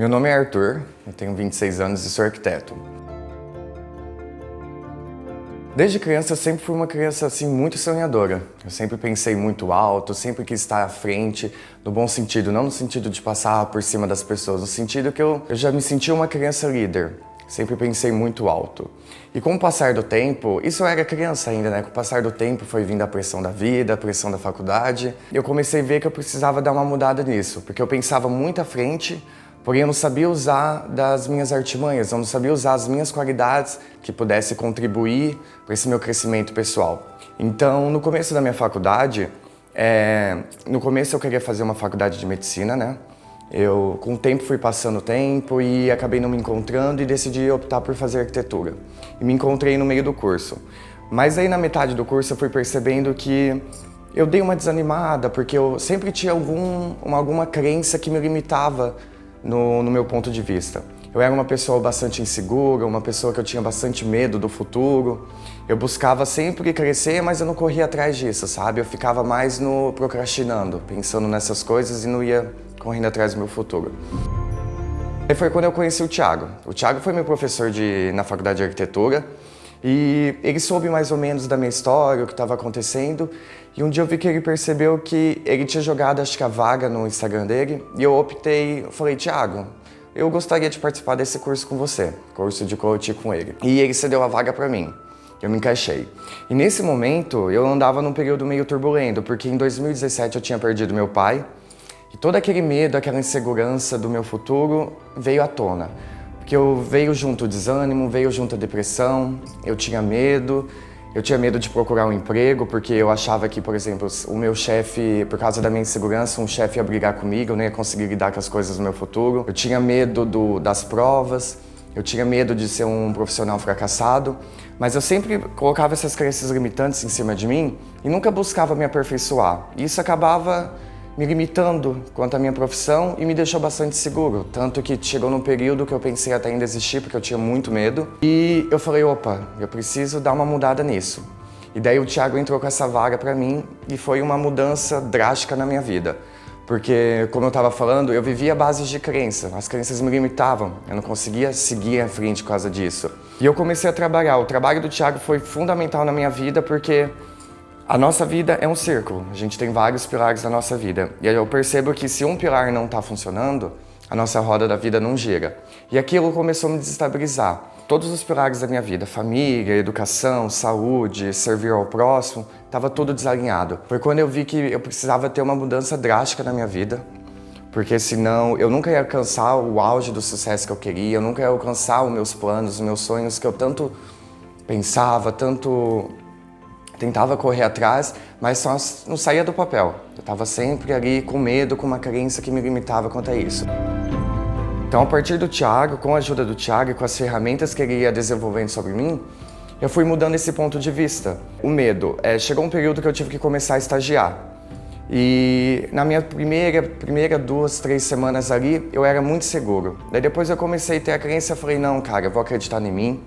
Meu nome é Arthur, eu tenho 26 anos e sou arquiteto. Desde criança eu sempre fui uma criança assim muito sonhadora. Eu sempre pensei muito alto, sempre quis estar à frente, no bom sentido, não no sentido de passar por cima das pessoas, no sentido que eu já me sentia uma criança líder. Sempre pensei muito alto. E com o passar do tempo, isso eu era criança ainda, né? Com o passar do tempo foi vindo a pressão da vida, a pressão da faculdade. Eu comecei a ver que eu precisava dar uma mudada nisso, porque eu pensava muito à frente, porém eu não sabia usar das minhas artimanhas, eu não sabia usar as minhas qualidades que pudesse contribuir para esse meu crescimento pessoal. Então, no começo da minha faculdade, no começo eu queria fazer uma faculdade de medicina, né? Eu, com o tempo, fui passando o tempo e acabei não me encontrando e decidi optar por fazer arquitetura. E me encontrei no meio do curso. Mas aí, na metade do curso, eu fui percebendo que eu dei uma desanimada, porque eu sempre tinha alguma crença que me limitava no meu ponto de vista. Eu era uma pessoa bastante insegura, uma pessoa que eu tinha bastante medo do futuro. Eu buscava sempre crescer, mas eu não corria atrás disso, sabe? Eu ficava mais no procrastinando, pensando nessas coisas e não ia correndo atrás do meu futuro. Aí foi quando eu conheci o Thiago. O Thiago foi meu professor na faculdade de arquitetura e ele soube mais ou menos da minha história, o que estava acontecendo. E um dia eu vi que ele percebeu que ele tinha jogado, acho que a vaga no Instagram dele, e eu falei, Thiago, eu gostaria de participar desse curso com você, curso de coaching com ele. E ele cedeu a vaga para mim, eu me encaixei. E nesse momento eu andava num período meio turbulento, porque em 2017 eu tinha perdido meu pai, e todo aquele medo, aquela insegurança do meu futuro veio à tona. Porque veio junto o desânimo, veio junto a depressão, eu tinha medo de procurar um emprego, porque eu achava que, por exemplo, o meu chefe, por causa da minha insegurança, um chefe ia brigar comigo, eu não ia conseguir lidar com as coisas do meu futuro. Eu tinha medo das provas, eu tinha medo de ser um profissional fracassado, mas eu sempre colocava essas crenças limitantes em cima de mim e nunca buscava me aperfeiçoar. E isso acabava me limitando quanto à minha profissão e me deixou bastante seguro. Tanto que chegou num período que eu pensei até em desistir, porque eu tinha muito medo. E eu falei, opa, eu preciso dar uma mudada nisso. E daí o Thiago entrou com essa vaga pra mim e foi uma mudança drástica na minha vida. Porque, como eu estava falando, eu vivia à base de crença. As crenças me limitavam, eu não conseguia seguir à frente por causa disso. E eu comecei a trabalhar. O trabalho do Thiago foi fundamental na minha vida porque a nossa vida é um círculo, a gente tem vários pilares na nossa vida. E eu percebo que se um pilar não está funcionando, a nossa roda da vida não gira. E aquilo começou a me desestabilizar. Todos os pilares da minha vida, família, educação, saúde, servir ao próximo, estava tudo desalinhado. Foi quando eu vi que eu precisava ter uma mudança drástica na minha vida, porque senão eu nunca ia alcançar o auge do sucesso que eu queria, eu nunca ia alcançar os meus planos, os meus sonhos que eu tanto pensava, tanto tentava correr atrás, mas só não saía do papel. Eu estava sempre ali com medo, com uma crença que me limitava quanto a isso. Então, a partir do Thiago, com a ajuda do Thiago e com as ferramentas que ele ia desenvolvendo sobre mim, eu fui mudando esse ponto de vista. O medo. Chegou um período que eu tive que começar a estagiar. E na minha primeira 2, 3 semanas ali, eu era muito seguro. Daí depois eu comecei a ter a crença, eu falei, não, cara, eu vou acreditar em mim.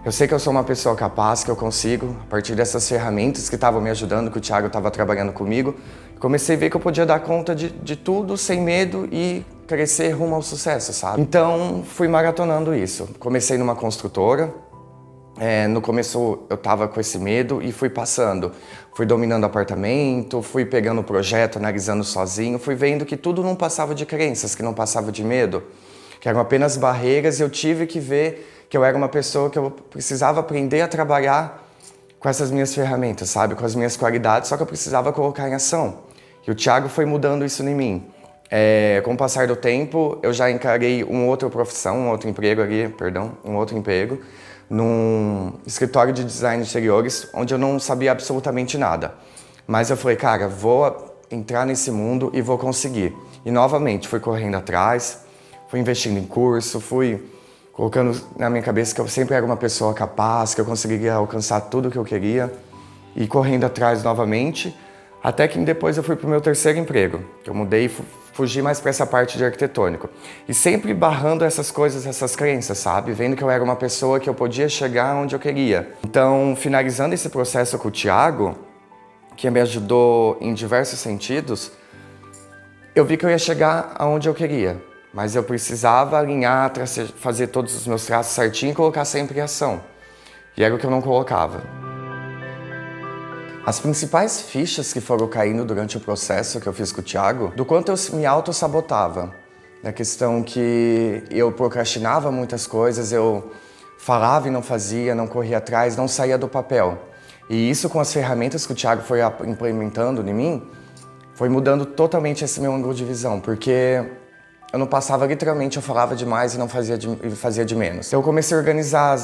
Eu sei que eu sou uma pessoa capaz, que eu consigo, a partir dessas ferramentas que estavam me ajudando, que o Thiago estava trabalhando comigo, comecei a ver que eu podia dar conta de tudo sem medo e crescer rumo ao sucesso, sabe? Então, fui maratonando isso. Comecei numa construtora, no começo eu estava com esse medo e fui passando. Fui dominando apartamento, fui pegando o projeto, analisando sozinho, fui vendo que tudo não passava de crenças, que não passava de medo, que eram apenas barreiras e eu tive que ver que eu era uma pessoa que eu precisava aprender a trabalhar com essas minhas ferramentas, sabe? Com as minhas qualidades, só que eu precisava colocar em ação. E o Thiago foi mudando isso em mim. Com o passar do tempo, eu já encarei uma outra profissão, um outro emprego, num escritório de design de interiores, onde eu não sabia absolutamente nada. Mas eu falei, cara, vou entrar nesse mundo e vou conseguir. E novamente, fui correndo atrás, fui investindo em curso, fui colocando na minha cabeça que eu sempre era uma pessoa capaz, que eu conseguiria alcançar tudo o que eu queria e correndo atrás novamente, até que depois eu fui para o meu terceiro emprego, que eu mudei e fugi mais para essa parte de arquitetônico. E sempre barrando essas coisas, essas crenças, sabe? Vendo que eu era uma pessoa que eu podia chegar onde eu queria. Então, finalizando esse processo com o Thiago, que me ajudou em diversos sentidos, eu vi que eu ia chegar aonde eu queria. mas eu precisava alinhar, fazer todos os meus traços certinho e colocar sempre em ação. E era o que eu não colocava. As principais fichas que foram caindo durante o processo que eu fiz com o Thiago, do quanto eu me auto-sabotava. Na questão que eu procrastinava muitas coisas, eu falava e não fazia, não corria atrás, não saía do papel. E isso com as ferramentas que o Thiago foi implementando em mim, foi mudando totalmente esse meu ângulo de visão, porque eu não passava literalmente, eu falava demais e não fazia de menos. Então eu comecei a organizar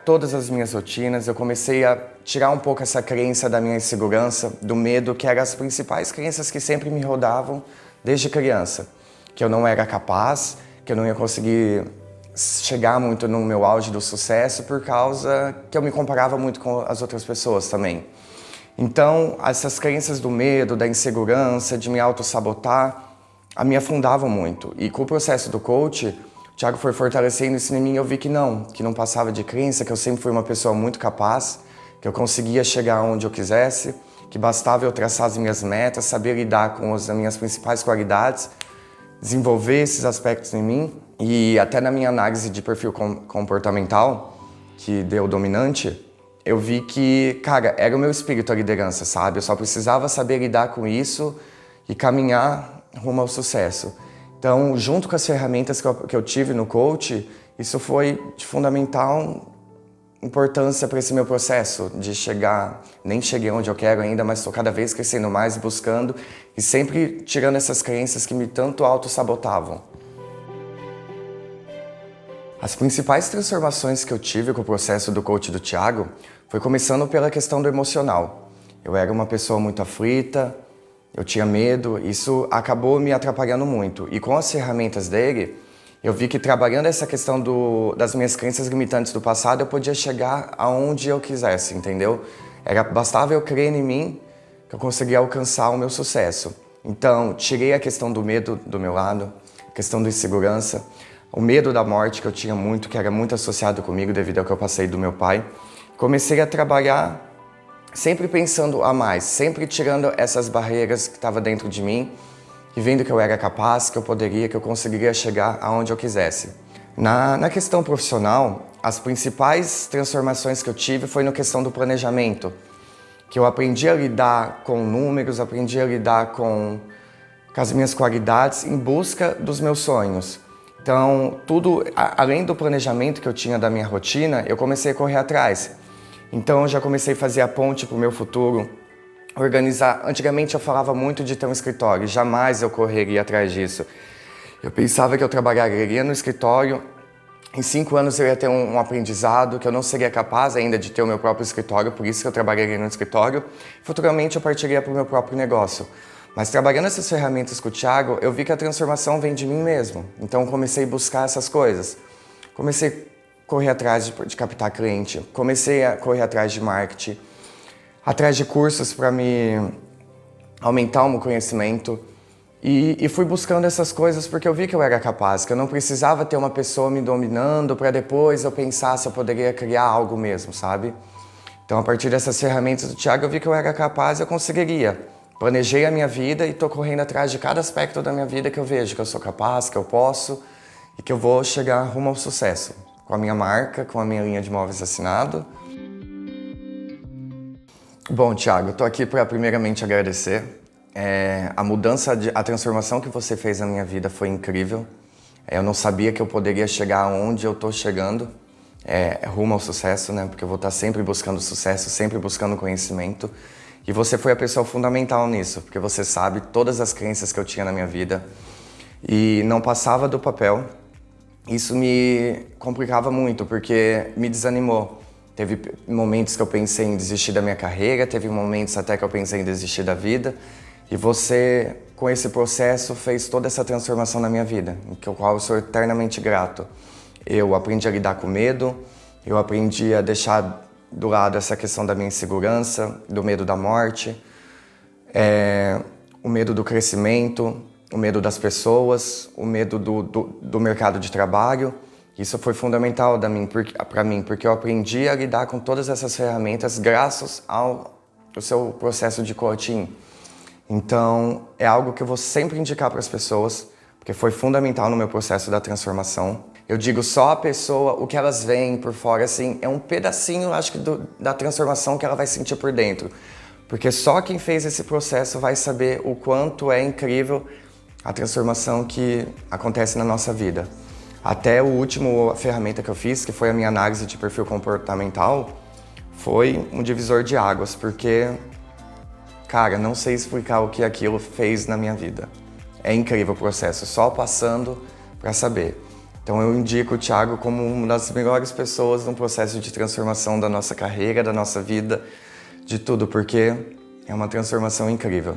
todas as minhas rotinas, eu comecei a tirar um pouco essa crença da minha insegurança, do medo, que eram as principais crenças que sempre me rodavam desde criança. Que eu não era capaz, que eu não ia conseguir chegar muito no meu auge do sucesso por causa que eu me comparava muito com as outras pessoas também. Então, essas crenças do medo, da insegurança, de me auto-sabotar, me afundavam muito. E com o processo do coach, o Thiago foi fortalecendo isso em mim e eu vi que não passava de crença, que eu sempre fui uma pessoa muito capaz, que eu conseguia chegar onde eu quisesse, que bastava eu traçar as minhas metas, saber lidar com as minhas principais qualidades, desenvolver esses aspectos em mim. E até na minha análise de perfil comportamental, que deu dominante, eu vi que, cara, era o meu espírito a liderança, sabe? Eu só precisava saber lidar com isso e caminhar rumo ao sucesso. Então, junto com as ferramentas que eu tive no coach, isso foi de fundamental importância para esse meu processo de chegar, nem cheguei onde eu quero ainda, mas estou cada vez crescendo mais, buscando e sempre tirando essas crenças que me tanto auto-sabotavam. As principais transformações que eu tive com o processo do coach do Thiago foi começando pela questão do emocional. Eu era uma pessoa muito aflita, eu tinha medo, isso acabou me atrapalhando muito. E com as ferramentas dele, eu vi que trabalhando essa questão das minhas crenças limitantes do passado, eu podia chegar aonde eu quisesse, entendeu? Bastava eu crer em mim que eu conseguia alcançar o meu sucesso. Então, tirei a questão do medo do meu lado, a questão da insegurança, o medo da morte que eu tinha muito, que era muito associado comigo devido ao que eu passei do meu pai. Comecei a trabalhar sempre pensando a mais, sempre tirando essas barreiras que estavam dentro de mim e vendo que eu era capaz, que eu poderia, que eu conseguiria chegar aonde eu quisesse. Na questão profissional, as principais transformações que eu tive foi na questão do planejamento, que eu aprendi a lidar com números, aprendi a lidar com as minhas qualidades em busca dos meus sonhos. Então, tudo, além do planejamento que eu tinha da minha rotina, eu comecei a correr atrás. Então, eu já comecei a fazer a ponte para o meu futuro, organizar. Antigamente, eu falava muito de ter um escritório, jamais eu correria atrás disso. Eu pensava que eu trabalharia no escritório, em 5 anos eu ia ter um aprendizado, que eu não seria capaz ainda de ter o meu próprio escritório, por isso que eu trabalharia no escritório. Futuramente, eu partiria para o meu próprio negócio. Mas trabalhando essas ferramentas com o Thiago, eu vi que a transformação vem de mim mesmo. Então, eu comecei a buscar essas coisas. Comecei correr atrás de captar cliente, comecei a correr atrás de marketing, atrás de cursos para me aumentar o meu conhecimento e fui buscando essas coisas porque eu vi que eu era capaz, que eu não precisava ter uma pessoa me dominando para depois eu pensar se eu poderia criar algo mesmo, sabe? Então, a partir dessas ferramentas do Thiago, eu vi que eu era capaz e eu conseguiria. Planejei a minha vida e estou correndo atrás de cada aspecto da minha vida que eu vejo que eu sou capaz, que eu posso e que eu vou chegar rumo ao sucesso. Com a minha marca, com a minha linha de imóveis assinado. Bom, Thiago, estou aqui para primeiramente agradecer. A mudança, a transformação que você fez na minha vida foi incrível. Eu não sabia que eu poderia chegar onde eu estou chegando, rumo ao sucesso, né? Porque eu vou estar sempre buscando sucesso, sempre buscando conhecimento. E você foi a pessoa fundamental nisso, porque você sabe todas as crenças que eu tinha na minha vida e não passava do papel. Isso me complicava muito, porque me desanimou. Teve momentos que eu pensei em desistir da minha carreira, teve momentos até que eu pensei em desistir da vida. E você, com esse processo, fez toda essa transformação na minha vida, em qual eu sou eternamente grato. Eu aprendi a lidar com medo, eu aprendi a deixar do lado essa questão da minha insegurança, do medo da morte, o medo do crescimento, o medo das pessoas, o medo do mercado de trabalho. Isso foi fundamental para mim, porque eu aprendi a lidar com todas essas ferramentas graças ao seu processo de coaching. Então, é algo que eu vou sempre indicar para as pessoas, porque foi fundamental no meu processo da transformação. Eu digo só a pessoa, o que elas veem por fora, assim, é um pedacinho, acho que, da transformação que ela vai sentir por dentro. Porque só quem fez esse processo vai saber o quanto é incrível a transformação que acontece na nossa vida. Até o último ferramenta que eu fiz, que foi a minha análise de perfil comportamental, foi um divisor de águas, porque, cara, não sei explicar o que aquilo fez na minha vida. É incrível o processo, só passando para saber. Então eu indico o Thiago como uma das melhores pessoas no processo de transformação da nossa carreira, da nossa vida, de tudo, porque é uma transformação incrível.